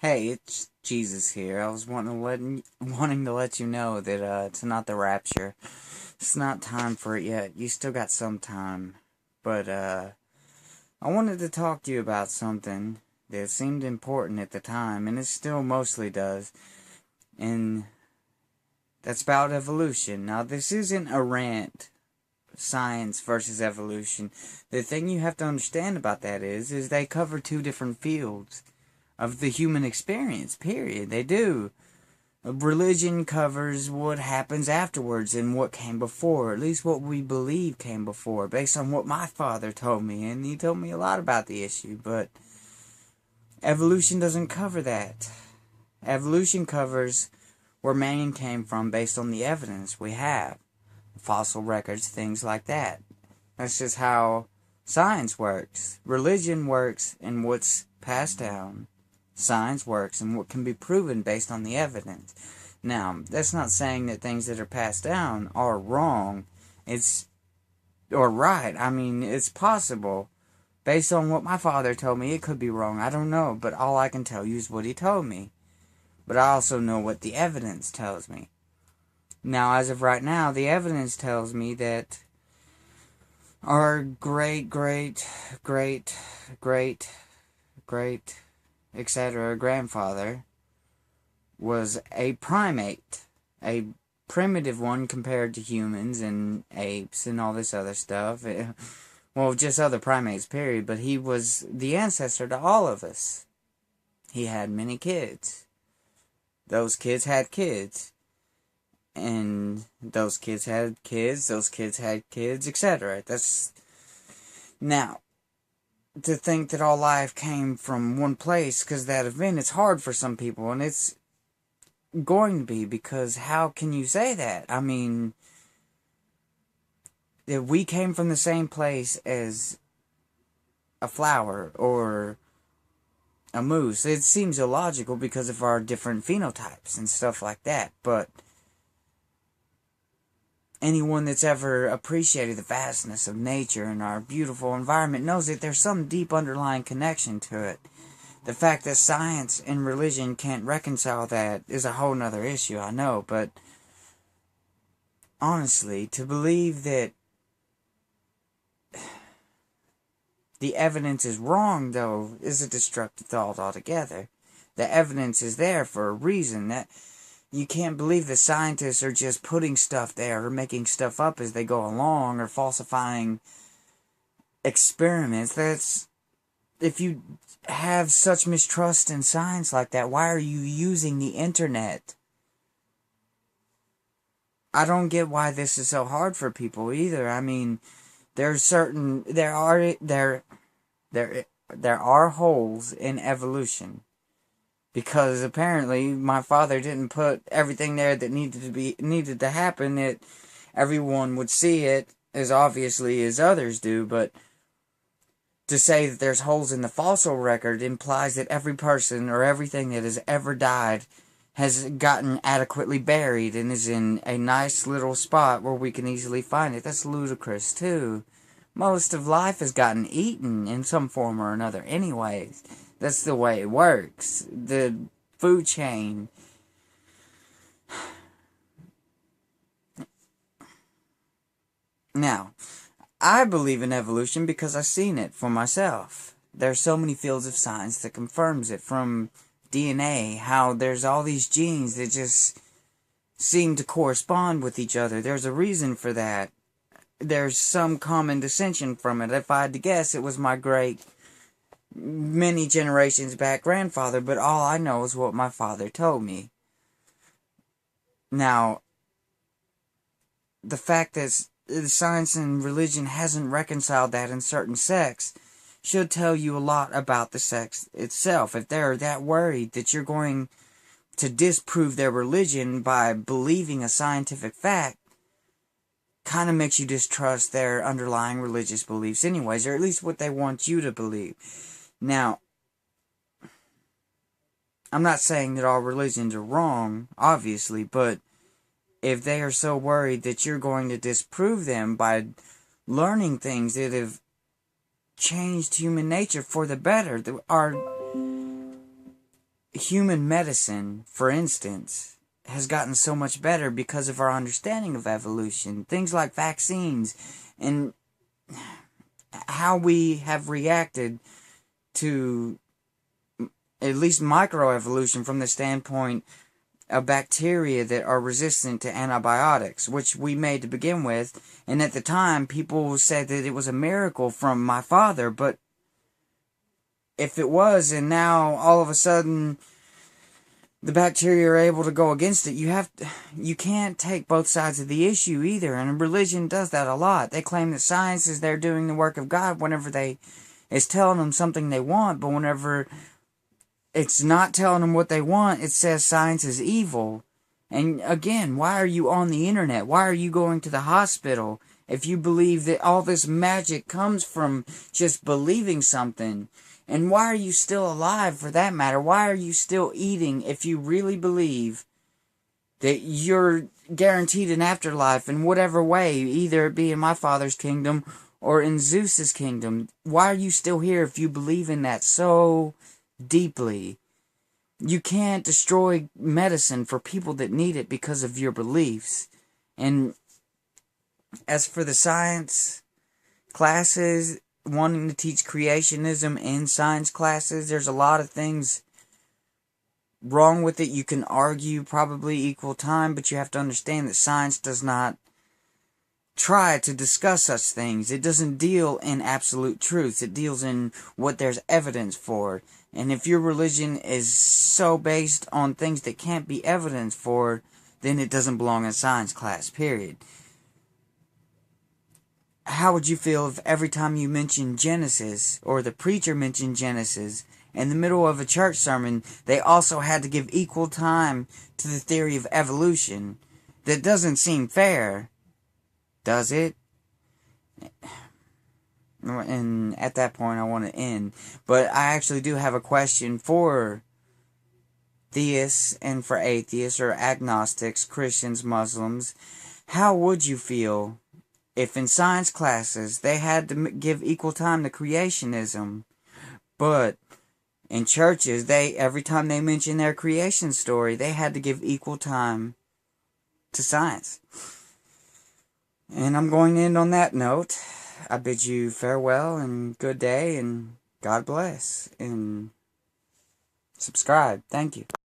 Hey, it's Jesus here. I was wanting to let you know that it's not the rapture. It's not time for it yet. You still got some time. But I wanted to talk to you about something that seemed important at the time, and it still mostly does. And that's about evolution. Now, this isn't a rant, science versus evolution. The thing you have to understand about that is they cover two different fields of the human experience, period. They do. Religion covers what happens afterwards and what came before, at least what we believe came before, based on what my father told me, and he told me a lot about the issue, but evolution doesn't cover that. Evolution covers where man came from based on the evidence we have, fossil records, things like that. That's just how science works. Religion works in what's passed down. Science works and what can be proven based on the evidence. Now, that's not saying that things that are passed down are wrong. It's or right. I mean, it's possible. Based on what my father told me, it could be wrong. I don't know, but all I can tell you is what he told me. But I also know what the evidence tells me. Now, as of right now, the evidence tells me that our great, great, great, great, great, etc. grandfather was a primate, a primitive one compared to humans and apes and all this other stuff. Well, just other primates, period. But he was the ancestor to all of us. He had many kids. Those kids had kids. And those kids had kids, etc. That's now to think that all life came from one place because that event, it's hard for some people, and it's going to be, because how can you say that? I mean, if we came from the same place as a flower or a moose, it seems illogical because of our different phenotypes and stuff like that, but anyone that's ever appreciated the vastness of nature and our beautiful environment knows that there's some deep underlying connection to it. The fact that science and religion can't reconcile that is a whole nother issue, I know, but honestly, to believe that the evidence is wrong, though, is a destructive thought altogether. The evidence is there for a reason. That you can't believe the scientists are just putting stuff there or making stuff up as they go along or falsifying experiments. That's, if you have such mistrust in science like that, why are you using the internet? I don't get why this is so hard for people either. I mean, there are holes in evolution. Because apparently my father didn't put everything there that needed to happen, that everyone would see it as obviously as others do, but to say that there's holes in the fossil record implies that every person or everything that has ever died has gotten adequately buried and is in a nice little spot where we can easily find it. That's ludicrous too. Most of life has gotten eaten in some form or another anyways. That's the way it works. The food chain. Now, I believe in evolution because I've seen it for myself. There's so many fields of science that confirms it, from DNA, how there's all these genes that just seem to correspond with each other. There's a reason for that. There's some common dissension from it. If I had to guess, it was my great many generations back grandfather, but all I know is what my father told me. Now, the fact that science and religion hasn't reconciled that in certain sects should tell you a lot about the sect itself. If they're that worried that you're going to disprove their religion by believing a scientific fact, kind of makes you distrust their underlying religious beliefs anyways, or at least what they want you to believe. Now, I'm not saying that all religions are wrong, obviously, but if they are so worried that you're going to disprove them by learning things that have changed human nature for the better, our human medicine, for instance, has gotten so much better because of our understanding of evolution. Things like vaccines and how we have reacted to at least microevolution from the standpoint of bacteria that are resistant to antibiotics, which we made to begin with. And at the time, people said that it was a miracle from my father, but if it was, and now all of a sudden the bacteria are able to go against it, you can't take both sides of the issue either. And religion does that a lot. They claim that science is there doing the work of God whenever it's telling them something they want, but whenever it's not telling them what they want, it says science is evil. And again, why are you on the internet? Why are you going to the hospital if you believe that all this magic comes from just believing something? And why are you still alive, for that matter? Why are you still eating if you really believe that you're guaranteed an afterlife in whatever way, either it be in my Father's kingdom or in Zeus's kingdom? Why are you still here if you believe in that so deeply? You can't destroy medicine for people that need it because of your beliefs. And as for the science classes, wanting to teach creationism in science classes, there's a lot of things wrong with it. You can argue probably equal time, but you have to understand that science does not try to discuss such things. It doesn't deal in absolute truth. It deals in what there's evidence for. And if your religion is so based on things that can't be evidence for, then it doesn't belong in science class, period. How would you feel if every time you mentioned Genesis, or the preacher mentioned Genesis, in the middle of a church sermon, they also had to give equal time to the theory of evolution? That doesn't seem fair, does it? And at that point, I want to end. But I actually do have a question for theists and for atheists or agnostics, Christians, Muslims. How would you feel if in science classes they had to give equal time to creationism, but in churches, every time they mention their creation story, they had to give equal time to science? And I'm going to end on that note. I bid you farewell and good day and God bless. And subscribe. Thank you.